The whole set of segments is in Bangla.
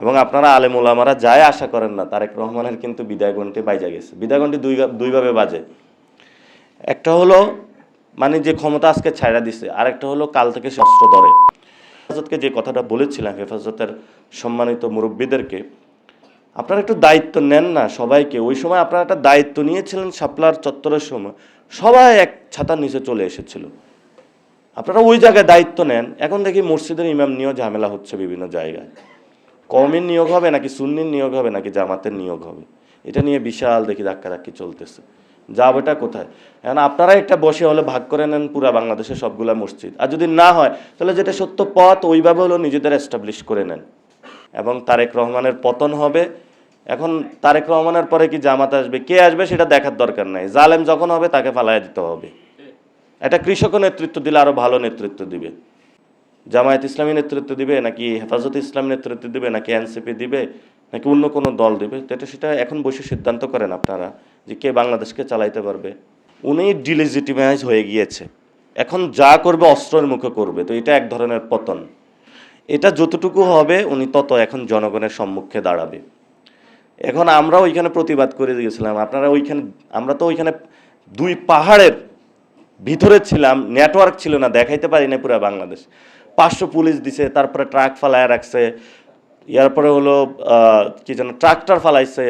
এবং আপনারা আলেম ওলামারা যায় আশা করেন না তারেক রহমানের কিন্তু বিদায় ঘণ্টি বাইজা গেছে। বিদায় ঘণ্টি দুইভাবে বাজে। একটা হলো মানে যে ক্ষমতা আজকে ছাইড়া দিছে, আরেকটা হলো কাল থেকে সে অস্ত্র ধরে। হেফাজতকে যে কথাটা বলেছিলাম, হেফাজতের সম্মানিত মুরব্বীদেরকে, আপনারা একটু দায়িত্ব নেন না সবাইকে। ওই সময় আপনারা একটা দায়িত্ব নিয়েছিলেন, শাপলার চত্বরের সময় সবাই এক ছাতার নিচে চলে এসেছিল। আপনারা ওই জায়গায় দায়িত্ব নেন। এখন দেখি মসজিদের ইমাম নিয়েও ঝামেলা হচ্ছে বিভিন্ন জায়গায়। কওমির নিয়োগ হবে নাকি সুন্নির নিয়োগ হবে নাকি জামাতের নিয়োগ হবে, এটা নিয়ে বিশাল দেখি ধাক্কাধাক্কি চলতেছে। যাবেটা কোথায়? এখন আপনারা একটা বসে হলে ভাগ করে নেন পুরা বাংলাদেশের সবগুলা মসজিদ, আর যদি না হয় তাহলে যেটা সত্য পথ ওইভাবে হলো নিজেদের এস্টাবলিশ করে নেন। এবং তারেক রহমানের পতন হবে। এখন তারেক রহমানের পরে কি জামাত আসবে, কে আসবে সেটা দেখার দরকার নাই। জালেম যখন হবে তাকে ফালাইয়া দিতে হবে। এটা কৃষকও নেতৃত্ব দিলে আরো ভালো নেতৃত্ব দিবে। জামায়াত ইসলামী নেতৃত্ব দিবে নাকি হেফাজত ইসলাম নেতৃত্ব দিবে নাকি এনসিপি দিবে নাকি অন্য কোনো দল দিবে, তো সেটা এখন বসে সিদ্ধান্ত করেন আপনারা যে কে বাংলাদেশকে চালাইতে পারবে। উনি ডিলেজিটিমাইজ হয়ে গিয়েছে, এখন যা করবে অস্ত্রের মুখে করবে, তো এটা এক ধরনের পতন। এটা যতটুকু হবে উনি তত এখন জনগণের সম্মুখে দাঁড়াবে। এখন আমরা ওইখানে প্রতিবাদ করে দিয়েছিলাম, আপনারা ওইখানে, আমরা তো ওইখানে দুই পাহাড়ের ভিতরে ছিলাম, নেটওয়ার্ক ছিল না, দেখাইতে পারি না পুরো বাংলাদেশ। 500 পুলিশ দিছে, তারপরে ট্রাক ফালায় রাখছে, এরপরে হলো কি যেন ট্রাক্টর ফালাইছে,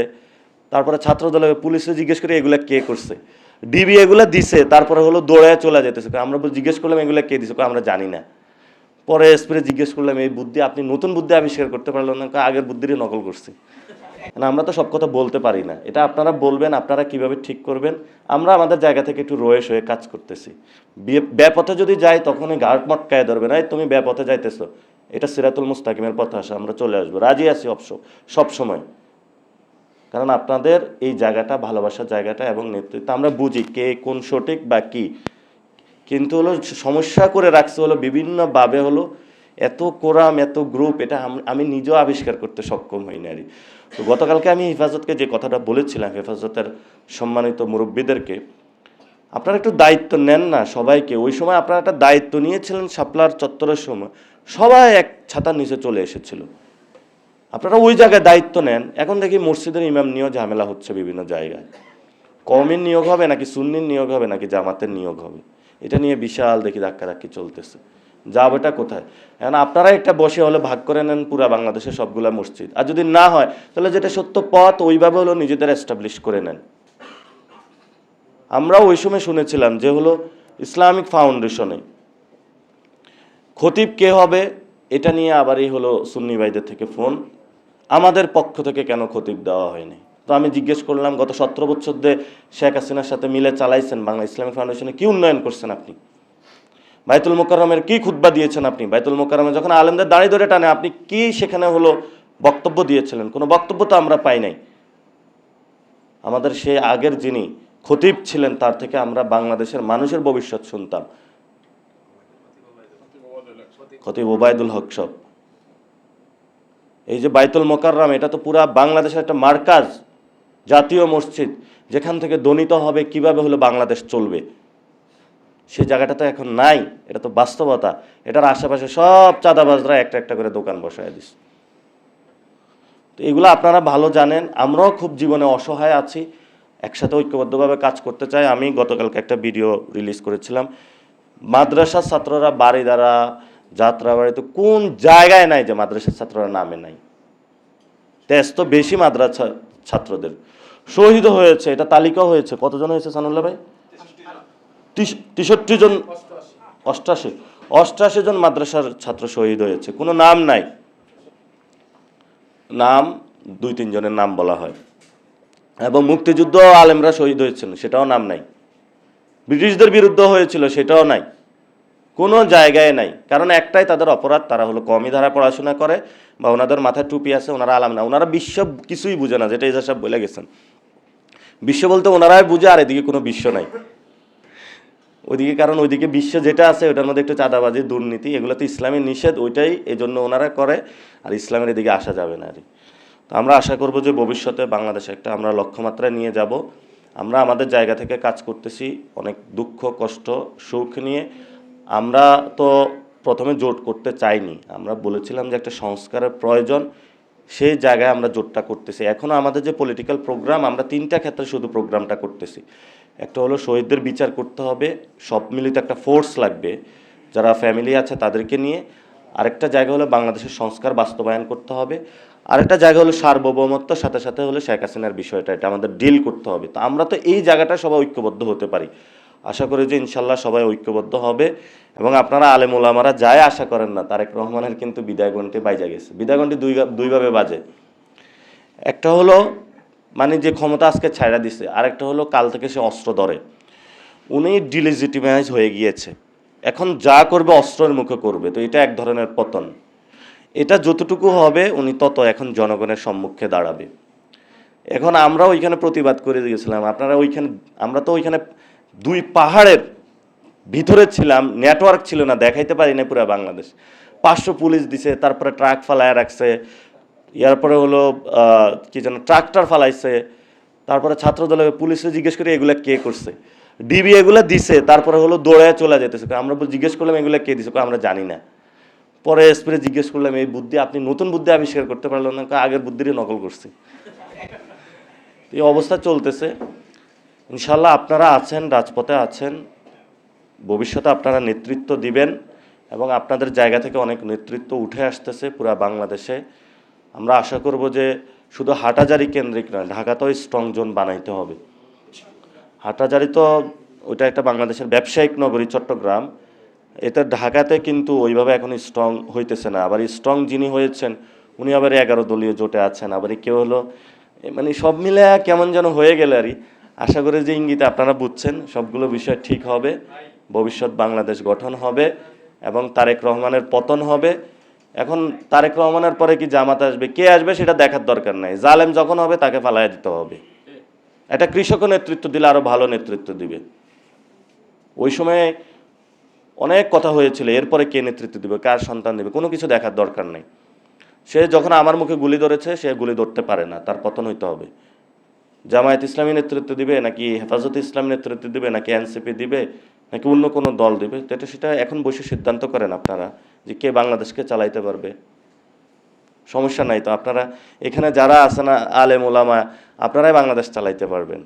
তারপরে ছাত্র দলে পুলিশে জিজ্ঞেস করে এগুলা কে করছে, ডিবি এগুলা দিছে, তারপরে হলো দৌড়ায় চলে যেতেছে। আমরা জিজ্ঞেস করলাম এগুলা কে দিছে, আমরা জানি না। পরে এসপি জিজ্ঞেস করলাম এই বুদ্ধি আপনি নতুন বুদ্ধি আবিষ্কার করতে পারলেন না, আগের বুদ্ধিরই নকল করছি। আমরা তো সব কথা বলতে পারি না, এটা আপনারা বলবেন, আপনারা কিভাবে ঠিক করবেন। আমরা আমাদের জায়গা থেকে একটু রয়েস হয়ে কাজ করতেছি। বেপথে যদি যাই তখনই গার্ড মটকায় ধরবে না, তুমি বেপথে যাইতেছো, এটা সিরাতুল মুস্তাকিমের পথে আসে, আমরা চলে আসবো, রাজি আছি সব সময়। কারণ আপনাদের এই জায়গাটা, ভালোবাসার জায়গাটা এবং নেতৃত্ব আমরা বুঝি কে কোন সঠিক বা কি, কিন্তু হলো সমস্যা করে রাখছে হলো বিভিন্নভাবে হলো এত কোরাম এত গ্রুপ, এটা আমি নিজেও আবিষ্কার করতে সক্ষম হই না। তো গতকালকে আমি হেফাজতকে যে কথাটা বলেছিলাম, হেফাজতের সম্মানিত মুরব্বীদেরকে, আপনারা একটু দায়িত্ব নেন না সবাইকে। ওই সময় আপনারা একটা দায়িত্ব নিয়েছিলেন, শাপলার চত্বরের সময় সবাই এক ছাতার নিচে চলে এসেছিল। আপনারা ওই জায়গায় দায়িত্ব নেন। এখন দেখি মসজিদের ইমাম নিয়েও ঝামেলা হচ্ছে বিভিন্ন জায়গায়। কওমির নিয়োগ হবে নাকি সুন্নির নিয়োগ হবে নাকি জামাতের নিয়োগ হবে, এটা নিয়ে বিশাল দেখি ধাক্কাধাক্কি চলতেছে। যাবেটা কোথায়? এখন আপনারা একটা বসে হলে ভাগ করে নেন পুরা বাংলাদেশের সবগুলা মসজিদ, আর যদি না হয় তাহলে যেটা সত্য পথ ওইভাবে হলো নিজেদের এস্টাবলিশ করে নেন। আমরা ওই সময় শুনেছিলাম যে হলো ইসলামিক ফাউন্ডেশনে খতিব কে হবে, এটা নিয়ে আবারই হলো সুন্নি ভাইদের থেকে ফোন, আমাদের পক্ষ থেকে কেন খতিব দেওয়া হয়নি। তো আমি জিজ্ঞেস করলাম গত 17 বছর ধরে শেখ হাসিনার সাথে মিলে চালাইছেন, বাংলা ইসলামিক ফাউন্ডেশনে কি উন্নয়ন করছেন আপনি? বাইতুল মোকাররমের কি খুতবা দিয়েছেন আপনি? বাইতুল মোকাররমে যখন আলেমদের দাঁড়ি ধরে টানে আপনি কি সেখানে হলো বক্তব্য দিয়েছিলেন? কোনো বক্তব্য তো আমরা পাই নাই। আমাদের সেই আগের যিনি খতিব ছিলেন তার থেকে আমরা বাংলাদেশের মানুষের ভবিষ্যৎ শুনতাম, খতিব ওবায়দুল হক সাহেব। এই যে বাইতুল মোকাররম, এটা তো পুরা বাংলাদেশের একটা মার্কাজ, জাতীয় মসজিদ, যেখান থেকে দনিত হবে কিভাবে হলো বাংলাদেশ চলবে, সেই জায়গাটা তো এখন নাই। এটা তো বাস্তবতা। এটার আশেপাশে সব চাঁদাবাজরা একটা একটা করে দোকান বসায় দিস। তো এগুলো আপনারা ভালো জানেন, আমরাও খুব জীবনে অসহায় আছি, একসাথে ঐক্যবদ্ধভাবে কাজ করতে চাই। আমি গতকালকে একটা ভিডিও রিলিজ করেছিলাম, মাদ্রাসার ছাত্ররা বাড়িদারা যাত্রাবাড়িতে কোন জায়গায় নাই যে মাদ্রাসার ছাত্ররা নামে নাই। তেজ তো বেশি মাদ্রাসা ছাত্রদের শহীদ হয়েছে, এটা তালিকা হয়েছে। কতজন হয়েছে সানুল্লাহ ভাই? 63 জন, 88 জন মাদ্রাসার ছাত্র শহীদ হয়েছে, কোনো নাম নাই। নাম 2-3 জনের নাম বলা হয়। এবং মুক্তিযুদ্ধ আলেমরা শহীদ হয়েছিল, সেটাও নাম নাই। ব্রিটিশদের বিরুদ্ধে হয়েছিল, সেটাও নাই। কোনো জায়গায় নাই। কারণ একটাই তাদের অপরাধ, তারা হলো কমই ধারা পড়াশোনা করে বা ওনাদের মাথায় টুপি আছে, ওনারা আলাম না, ওনারা বিশ্ব কিছুই বুঝে না, যেটা এজা সাহেব বলে গেছেন। বিশ্ব বলতে ওনারাই বুঝে, আর এদিকে কোনো বিশ্ব নাই ওইদিকে। কারণ ওইদিকে বিশ্ব যেটা আছে ওটার মধ্যে একটু চাঁদাবাজি দুর্নীতি, এগুলো তো ইসলামের নিষেধ, ওইটাই এই জন্য ওনারা করে, আর ইসলামের এদিকে আসা যাবে না। আর তো আমরা আশা করব যে ভবিষ্যতে বাংলাদেশে একটা আমরা লক্ষ্যমাত্রায় নিয়ে যাব। আমরা আমাদের জায়গা থেকে কাজ করতেছি, অনেক দুঃখ কষ্ট সুখ নিয়ে। আমরা তো প্রথমে জোট করতে চাইনি, আমরা বলেছিলাম যে একটা সংস্কারের প্রয়োজন, সেই জায়গায় আমরা জোটটা করতেছি। এখনও আমাদের যে পলিটিক্যাল প্রোগ্রাম, আমরা 3টা ক্ষেত্রে শুধু প্রোগ্রামটা করতেছি। একটা হলো শহীদদের বিচার করতে হবে, সব মিলিত একটা ফোর্স লাগবে যারা ফ্যামিলি আছে তাদেরকে নিয়ে। আরেকটা জায়গা হলো বাংলাদেশের সংস্কার বাস্তবায়ন করতে হবে। আরেকটা জায়গা হলো সার্বভৌমত্বর সাথে সাথে হলো শেখ হাসিনার বিষয়টা, এটা আমাদের ডিল করতে হবে। তো আমরা তো এই জায়গাটা সবাই ঐক্যবদ্ধ হতে পারি। আশা করি যে ইনশাল্লাহ সবাই ঐক্যবদ্ধ হবে। এবং আপনারা আলেম ওলামারা যাই আশা করেন না, তারেক রহমানের কিন্তু বিদায় ঘণ্টি বাইজা গেছে। বিদায় ঘণ্টি দুইভাবে বাজে। একটা হলো মানে যে ক্ষমতা আজকে ছাইড়া দিছে, আরেকটা হলো কাল থেকে সে অস্ত্র ধরে। উনি ডিলেজিটিমাইজ হয়ে গিয়েছে, এখন যা করবে অস্ত্রের মুখে করবে। তো এটা এক ধরনের পতন। এটা যতটুকু হবে উনি তত এখন জনগণের সম্মুখে দাঁড়াবে। এখন আমরা ওইখানে প্রতিবাদ করে দিয়েছিলাম, আপনারা ওইখানে, আমরা তো ওইখানে 2 পাহাড়ের ভিতরে ছিলাম, নেটওয়ার্ক ছিল না, দেখাইতে পারি না পুরো বাংলাদেশ। 500 পুলিশ দিছে, তারপরে ট্রাক ফালায় রাখছে, এরপরে হলো কি যেন ট্রাক্টর ফালাইছে, তারপরে ছাত্রদলে পুলিশে জিজ্ঞেস করে এগুলা কে করছে, ডিবি এগুলা দিছে, তারপরে হলো দৌড়ে চলে যেতেছে। আমরা জিজ্ঞেস করলাম এগুলা কে দিছে, আমরা জানি না। পরে এসপি জিজ্ঞেস করলাম এই বুদ্ধি আপনি নতুন বুদ্ধি আবিষ্কার করতে পারলেন না, আগের বুদ্ধিরই নকল করছে। এই অবস্থা চলতেছে। ইনশাল্লাহ আপনারা আছেন, রাজপথে আছেন, ভবিষ্যতে আপনারা নেতৃত্ব দিবেন এবং আপনাদের জায়গা থেকে অনেক নেতৃত্ব উঠে আসতেছে পুরা বাংলাদেশে। আমরা আশা করব যে শুধু হাটাজারি কেন্দ্রিক নয়, ঢাকাতেও স্ট্রং জোন বানাইতে হবে। হাটাজারি তো ওইটা একটা বাংলাদেশের ব্যবসায়িক নগরী চট্টগ্রাম, এটা ঢাকাতে কিন্তু ওইভাবে এখন স্ট্রং হইতেছে না। আবার স্ট্রং যিনি হয়েছেন উনি আবার 11 দলীয় জোটে আছেন, আবার কেউ হলো মানে সব মিলে কেমন যেন হয়ে গেলে আর। আশা করি যে ইঙ্গিতে আপনারা বুঝছেন, সবগুলো বিষয় ঠিক হবে, ভবিষ্যৎ বাংলাদেশ গঠন হবে এবং তারেক রহমানের পতন হবে। এখন তারেক রহমানের পরে কি জামাত আসবে, কে আসবে সেটা দেখার দরকার নাই। জালেম যখন হবে তাকে ফালাইয়া দিতে হবে। এটা কৃষকও নেতৃত্ব দিলে আরো ভালো নেতৃত্ব দিবে। ওই সময় অনেক কথা হয়েছিল, এরপরে কে নেতৃত্ব দিবে, কার সন্তান দিবে, কোনো কিছু দেখার দরকার নেই। সে যখন আমার মুখে গুলি ধরেছে, সে গুলি ধরতে পারে না, তার পতন হইতে হবে। জামায়াত ইসলামী নেতৃত্ব দিবে নাকি হেফাজত ইসলাম নেতৃত্ব দিবে নাকি এনসিপি দিবে নাকি অন্য কোনো দল দিবে, তো এটা সেটা এখন বসে সিদ্ধান্ত করেন আপনারা যে কে বাংলাদেশকে চালাইতে পারবে। সমস্যা নাই তো, আপনারা এখানে যারা আছেন আলেম ওলামা, আপনারাই বাংলাদেশ চালাইতে পারবেন।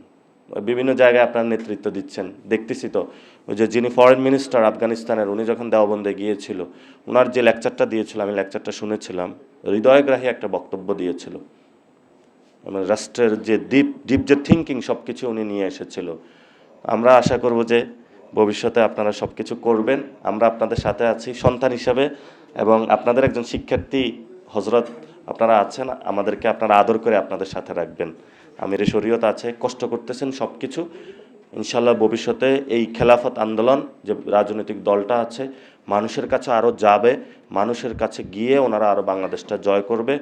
বিভিন্ন জায়গায় আপনারা নেতৃত্ব দিচ্ছেন, দেখতেছি তো। ওই যে যিনি ফরেন মিনিস্টার আফগানিস্তানের, উনি যখন দেওবন্দে গিয়েছিল, ওনার যে লেকচারটা দিয়েছিল, আমি লেকচারটা শুনেছিলাম, হৃদয়গ্রাহী একটা বক্তব্য দিয়েছিল। রাষ্ট্রের যে ডিপ যে থিঙ্কিং সব কিছু উনি নিয়ে এসেছিল। আমরা আশা করব যে ভবিষ্যতে আপনারা সব কিছু করবেন, আমরা আপনাদের সাথে আছি সন্তান হিসাবে, এবং আপনাদের একজন শিক্ষার্থী হজরত আপনারা আছেন, আমাদেরকে আপনারা আদর করে আপনাদের সাথে রাখবেন। আমির শরীয়ত আছে, কষ্ট করতেছেন সব কিছু। ইনশাল্লাহ ভবিষ্যতে এই খেলাফত আন্দোলন যে রাজনৈতিক দলটা আছে মানুষের কাছে আরও যাবে, মানুষের কাছে গিয়ে ওনারা আরও বাংলাদেশটা জয় করবে।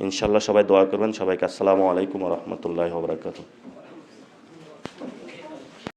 ইনশাল্লাহ সবাই দোয়া করবেন। সবাইকে আসসালামু আলাইকুম ওয়া রাহমাতুল্লাহি ওয়া বারাকাতুহু।